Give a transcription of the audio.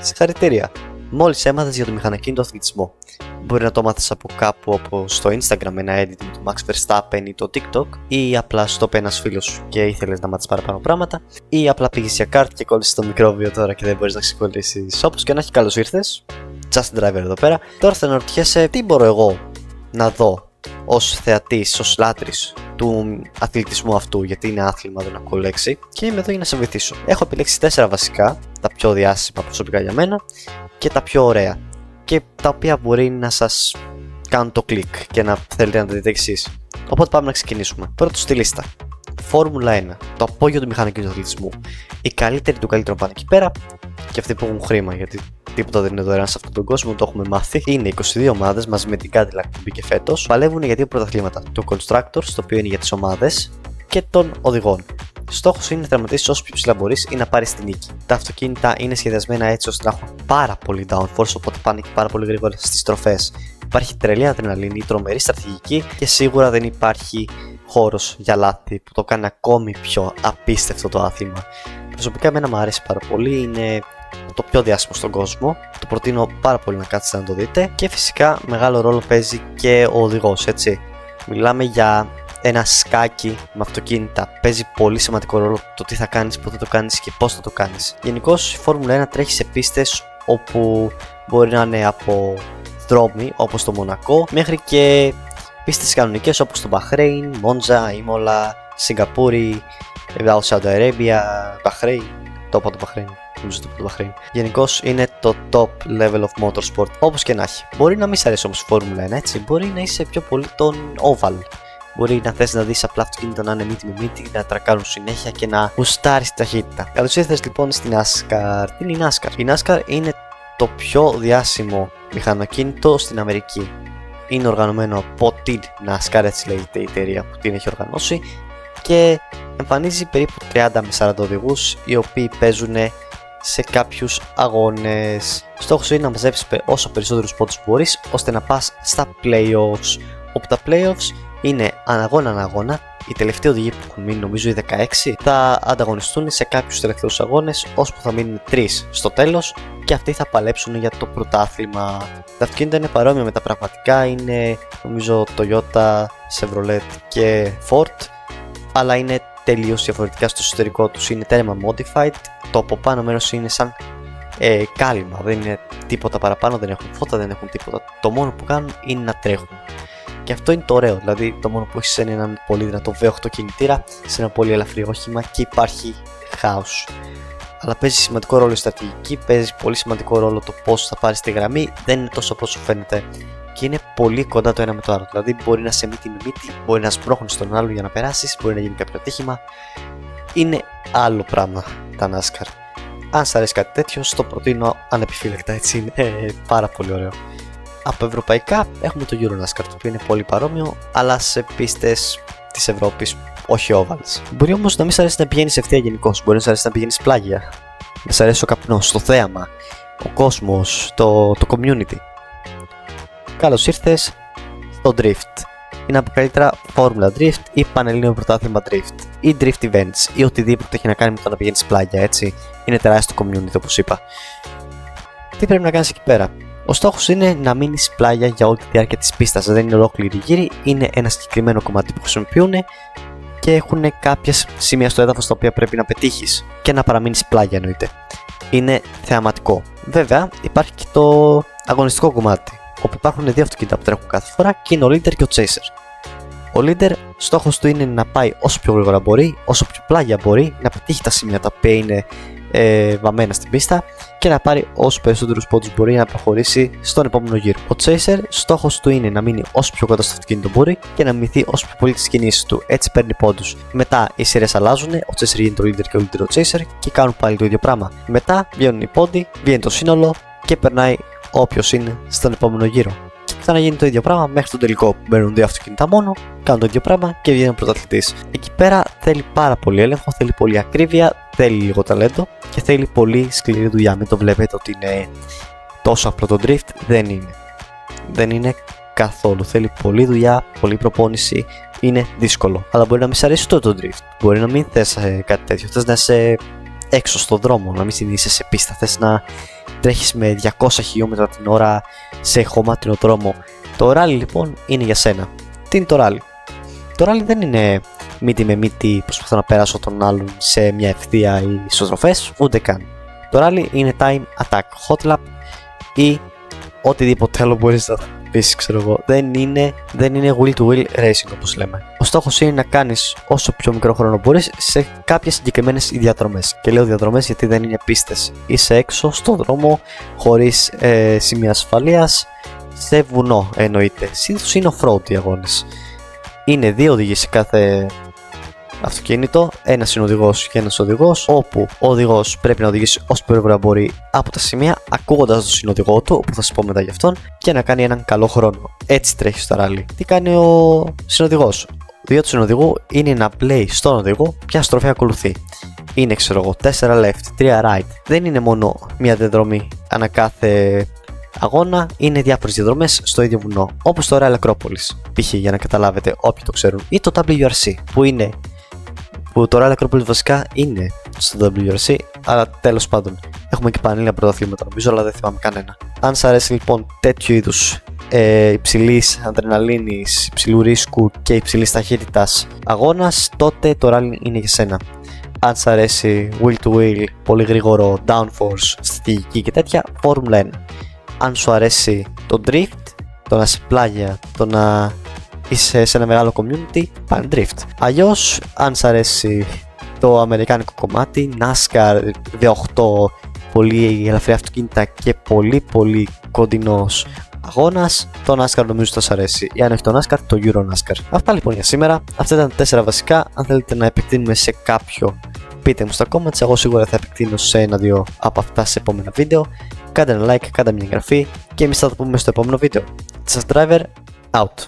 Συγχαρητήρια! Μόλις έμαθες για το μηχανοκίνητο αθλητισμό. Μπορεί να το μάθεις από κάπου όπως στο Instagram ένα edit με τον Max Verstappen ή το TikTok, ή απλά στο είπε ένας φίλος σου και ήθελες να μάθεις παραπάνω πράγματα, ή απλά πήγες για kart και κόλλησες το μικρόβιο τώρα και δεν μπορείς να ξεκολλήσεις. Όπως και να έχει, καλώς ήρθες. Just Driver εδώ πέρα. Τώρα θα αναρωτιέσαι τι μπορώ εγώ να δω ως θεατής, ως λάτρης του αθλητισμού αυτού, γιατί είναι άθλημα, δεν έχω λέξη, και είμαι εδώ για να σε βοηθήσω. Έχω επιλέξει 4 βασικά, τα πιο διάσημα προσωπικά για μένα και τα πιο ωραία, και τα οποία μπορεί να σας κάνουν το κλικ και να θέλετε να τα δείτε εξής. Οπότε πάμε να ξεκινήσουμε. Πρώτο στη λίστα. Φόρμουλα 1. Το απόγειο του μηχανικού αθλητισμού. Οι καλύτεροι του καλύτερου πάνε εκεί πέρα, και αυτοί που έχουν χρήμα, γιατί τίποτα δεν είναι δωρεάν σε αυτόν τον κόσμο, το έχουμε μάθει. Είναι 22 ομάδες μαζί με την Cadillac που μπήκε φέτος. Παλεύουν για 2 πρωταθλήματα. Το Constructors, το οποίο είναι για τις ομάδες, και των οδηγών. Στόχος είναι να τερματίσεις όσο πιο ψηλά μπορείς ή να πάρεις την νίκη. Τα αυτοκίνητα είναι σχεδιασμένα έτσι ώστε να έχουν πάρα πολύ downforce, οπότε πάνε και πάρα πολύ γρήγορα στις στροφές. Υπάρχει τρελή αδρεναλίνη, τρομερή στρατηγική και σίγουρα δεν υπάρχει χώρος για λάθη, που το κάνει ακόμη πιο απίστευτο το άθλημα. Προσωπικά εμένα μου αρέσει πάρα πολύ, είναι το πιο διάσημο στον κόσμο. Το προτείνω πάρα πολύ να κάτσετε να το δείτε, και φυσικά μεγάλο ρόλο παίζει και ο οδηγός, έτσι. Μιλάμε για ένα σκάκι με αυτοκίνητα. Παίζει πολύ σημαντικό ρόλο το τι θα κάνεις, πότε το κάνεις και πώς θα το κάνεις. Γενικώς η Φόρμουλα 1 τρέχει σε πίστες όπου μπορεί να είναι από δρόμοι όπως το Μονακό μέχρι και πίστες κανονικές όπως το Μπαχρέιν, Μόντζα, Ήμολα, Σιγκαπούρη, Σαουδική Αραβία, Μπαχρέιν. Το Μπαχρέιν. Γενικώς είναι το top level of motorsport. Όπως και να έχει. Μπορεί να μην σ' αρέσει όμως η Φόρμουλα 1, έτσι. Μπορεί να είσαι πιο πολύ τον oval. Μπορεί να θες να δεις απλά αυτοκίνητα να είναι μύτη με μύτη, να τρακάρουν συνέχεια και να γουστάρεις τη ταχύτητα. Καλώς ήρθες λοιπόν στην NASCAR. Τι είναι η NASCAR? Η NASCAR είναι το πιο διάσημο μηχανοκίνητο στην Αμερική. Είναι οργανωμένο από την NASCAR, έτσι λέγεται η εταιρεία που την έχει οργανώσει, και εμφανίζει περίπου 30 με 40 οδηγούς οι οποίοι παίζουν σε κάποιους αγώνες. Στόχος είναι να μαζέψεις όσο περισσότερους πόντους μπορείς ώστε να πας στα playoffs, όπου τα playoffs είναι αναγώνα. Οι τελευταίοι οδηγοί που έχουν μείνει, νομίζω οι 16, θα ανταγωνιστούν σε κάποιους τελευταίους αγώνες, ώσπου θα μείνουν 3 στο τέλος, και αυτοί θα παλέψουν για το πρωτάθλημα. Τα αυτοκίνητα είναι παρόμοια με τα πραγματικά, είναι νομίζω Toyota, Chevrolet και Ford, αλλά είναι τελείως διαφορετικά στο εσωτερικό τους. Είναι τέρμα modified, το από πάνω μέρος είναι σαν κάλυμα, δεν είναι τίποτα παραπάνω, δεν έχουν φώτα, δεν έχουν τίποτα. Το μόνο που κάνουν είναι να τρέχουν. Και αυτό είναι το ωραίο, δηλαδή το μόνο που έχεις είναι έναν πολύ δυνατό V8 κινητήρα σε ένα πολύ ελαφρύ όχημα και υπάρχει χάος. Αλλά παίζει σημαντικό ρόλο η στρατηγική, παίζει πολύ σημαντικό ρόλο το πώς θα πάρεις τη γραμμή, δεν είναι τόσο όπως σου φαίνεται. Και είναι πολύ κοντά το ένα με το άλλο. Δηλαδή μπορεί να σε μύτη με μύτη, μπορεί να σπρώχνεις τον άλλο για να περάσεις, μπορεί να γίνει κάποιο ατύχημα. Είναι άλλο πράγμα τα NASCAR. Αν σ' αρέσει κάτι τέτοιο, στο προτείνω ανεπιφύλακτα, έτσι είναι πάρα πολύ ωραίο. Από ευρωπαϊκά έχουμε το Euro NASCAR, το οποίο είναι πολύ παρόμοιο, αλλά σε πίστες της Ευρώπης, όχι ovals. Μπορεί όμως να μην σ' αρέσει να πηγαίνεις ευθεία γενικώς, μπορεί να σ' αρέσει να πηγαίνεις πλάγια, να σ' αρέσει ο καπνός, το θέαμα, ο κόσμος, το community. Καλώς ήρθες στο Drift. Είναι από καλύτερα Formula Drift ή Πανελλήνιο Πρωτάθλημα Drift ή Drift Events ή οτιδήποτε έχει να κάνει με το να πηγαίνεις πλάγια, έτσι. Είναι τεράστιο community, όπως είπα. Τι πρέπει να κάνεις εκεί πέρα? Ο στόχος είναι να μείνεις πλάγια για όλη τη διάρκεια της πίστας. Δεν είναι ολόκληρη γύρι, είναι ένα συγκεκριμένο κομμάτι που χρησιμοποιούν και έχουν κάποια σημεία στο έδαφος τα οποία πρέπει να πετύχεις και να παραμείνεις πλάγια, εννοείται. Είναι θεαματικό. Βέβαια, υπάρχει και το αγωνιστικό κομμάτι, όπου υπάρχουν 2 αυτοκίνητα που τρέχουν κάθε φορά και είναι ο leader και ο chaser. Ο leader, στόχος του είναι να πάει όσο πιο γρήγορα μπορεί, όσο πιο πλάγια μπορεί, να πετύχει τα σημεία τα οποία είναι βαμμένα στην πίστα και να πάρει όσο περισσότερους πόντους μπορεί να προχωρήσει στον επόμενο γύρο. Ο chaser, στόχος του είναι να μείνει όσο πιο κοντά στο αυτοκίνητο μπορεί και να μιμηθεί όσο πιο πολύ τις κινήσεις του, έτσι παίρνει πόντους. Μετά οι σειρές αλλάζουν, ο chaser γίνεται ο leader και ο leader ο chaser και κάνουν πάλι το ίδιο πράγμα. Μετά βγαίνουν οι πόντοι, βγαίνει το σύνολο και περνάει όποιος είναι στον επόμενο γύρο. Και ξαναγίνει το ίδιο πράγμα μέχρι τον τελικό που μπαίνουν 2 αυτοκίνητα μόνο, κάνουν το ίδιο πράγμα και βγαίνει ο πρωταθλητής. Εκεί πέρα θέλει πάρα πολύ έλεγχο, θέλει πολύ ακρίβεια, θέλει λίγο ταλέντο και θέλει πολύ σκληρή δουλειά. Μην το βλέπετε ότι είναι τόσο απλό το drift, δεν είναι. Δεν είναι καθόλου. Θέλει πολλή δουλειά, πολλή προπόνηση, είναι δύσκολο. Αλλά μπορεί να μην σ' αρέσει το drift, μπορεί να μην θες κάτι τέτοιο. Θες να είσαι έξω στον δρόμο, να μην είσαι σε πίστα, θες να τρέχεις με 200 χιλιόμετρα την ώρα σε χωμάτινο δρόμο. Το rally λοιπόν είναι για σένα. Τι είναι το rally? Το rally δεν είναι μύτη με μύτη, προσπαθώ να περάσω τον άλλον σε μια ευθεία ή ισοτροφές, ούτε καν. Το rally είναι time attack, hot lap ή οτιδήποτε άλλο μπορείς να πεις, ξέρω εγώ. Δεν είναι wheel to wheel racing όπως λέμε. Ο στόχος είναι να κάνεις όσο πιο μικρό χρόνο μπορείς σε κάποιες συγκεκριμένες διαδρομές. Και λέω διαδρομές γιατί δεν είναι πίστες. Είσαι έξω στον δρόμο, χωρίς σημεία ασφαλείας, σε βουνό εννοείται. Συνήθως είναι off-road οι αγώνες. Είναι 2 οδηγοί σε κάθε αυτοκίνητο, ένας είναι οδηγός και ένας οδηγός, όπου ο οδηγός πρέπει να οδηγήσει όσο πιο γρήγορα μπορεί από τα σημεία, ακούγοντας τον συνοδηγό του, που θα σας πω μετά γι' αυτόν, και να κάνει έναν καλό χρόνο. Έτσι τρέχει στο ράλι. Τι κάνει ο συνοδηγός? Ο του συνοδηγού είναι να πλέει στον οδηγό ποια στροφή ακολουθεί. Είναι, ξέρω εγώ, 4 left, 3 right. Δεν είναι μόνο μια διαδρομή ανά κάθε αγώνα, είναι διάφορες διαδρομές στο ίδιο βουνό. Όπως το Royal Acropolis, π.χ. για να καταλάβετε όποιοι το ξέρουν, ή το WRC, που το Royal Acropolis βασικά είναι στο WRC, αλλά τέλος πάντων έχουμε και πανελλήνια πρωταθλήματα νομίζω, αλλά δεν θυμάμαι κανένα. Αν σας αρέσει λοιπόν τέτοιου είδους υψηλής αδρεναλίνης, υψηλού ρίσκου και υψηλής ταχύτητας αγώνας, τότε το rally είναι για σένα. Αν σας αρέσει wheel to wheel, πολύ γρήγορο, downforce, στρατηγική και τέτοια, Formula 1. Αν σου αρέσει το drift, το να είσαι πλάγια, το να είσαι σε ένα μεγάλο community, πάνε drift. Αλλιώς, αν σ' αρέσει το αμερικάνικο κομμάτι, NASCAR V8, πολύ ελαφριά αυτοκίνητα και πολύ κοντινός αγώνας, το NASCAR νομίζω θα σ' αρέσει. Ή αν όχι το NASCAR, το Euro NASCAR. Αυτά λοιπόν για σήμερα. Αυτά ήταν 4 βασικά. Αν θέλετε να επεκτείνουμε σε κάποιο, πείτε μου στα comments. Εγώ σίγουρα θα επεκτείνω σε 1-2 από αυτά σε επόμενα βίντεο. Κάντε ένα like, κάντε μια εγγραφή και εμείς θα το πούμε στο επόμενο βίντεο. Just Driver, out.